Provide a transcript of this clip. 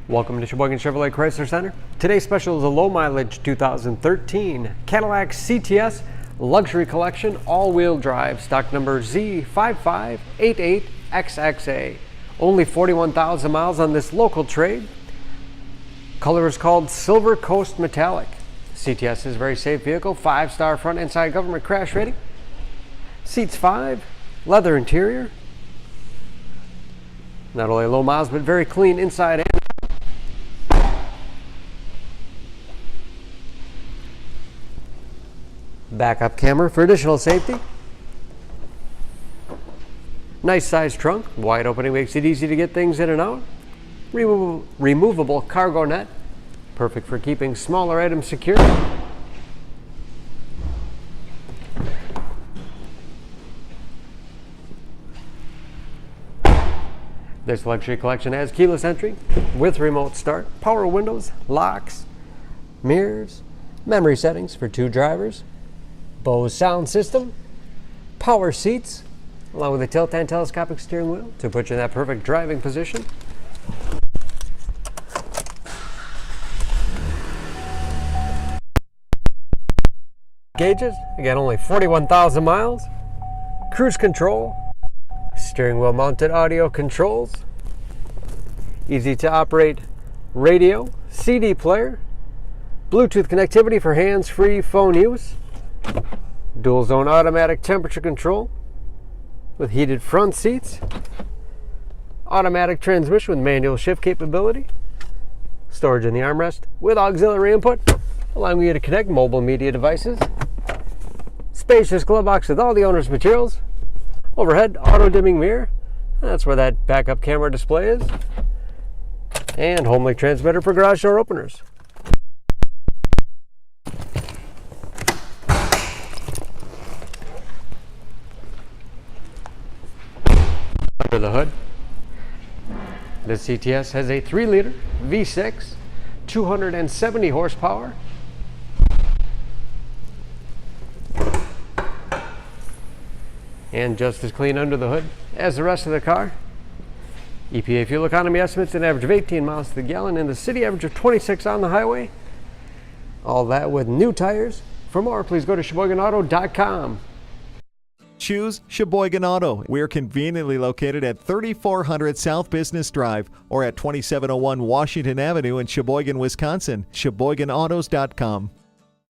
Welcome to Sheboygan Chevrolet Chrysler Center. Today's special is a low mileage 2013 Cadillac CTS Luxury Collection all-wheel drive, stock number Z5588XXA. Only 41,000 miles on this local trade. Color is called Silver Coast Metallic. CTS is a very safe vehicle, 5-star front and side government crash rating. Seats 5, leather interior. Not only low miles, but very clean inside and out. Backup camera for additional safety. Nice size trunk. Wide opening makes it easy to get things in and out. Removable cargo net. Perfect for keeping smaller items secure. This luxury collection has keyless entry with remote start, power windows, locks, mirrors, memory settings for 2 drivers, Bose sound system, power seats, along with a tilt and telescopic steering wheel to put you in that perfect driving position. Gauges, again only 41,000 miles. Cruise control, steering wheel mounted audio controls, easy to operate radio, CD player, Bluetooth connectivity for hands-free phone use, dual zone automatic temperature control with heated front seats, automatic transmission with manual shift capability, storage in the armrest with auxiliary input, allowing you to connect mobile media devices, spacious glove box with all the owner's materials, overhead auto dimming mirror, that's where that backup camera display is, and homely transmitter for garage door openers. Under the hood, the CTS has a 3-liter V6, 270 horsepower. And just as clean under the hood as the rest of the car. EPA fuel economy estimates an average of 18 miles to the gallon and the city average of 26 on the highway. All that with new tires. For more, please go to SheboyganAuto.com. Choose Sheboygan Auto. We're conveniently located at 3400 South Business Drive or at 2701 Washington Avenue in Sheboygan, Wisconsin. SheboyganAutos.com.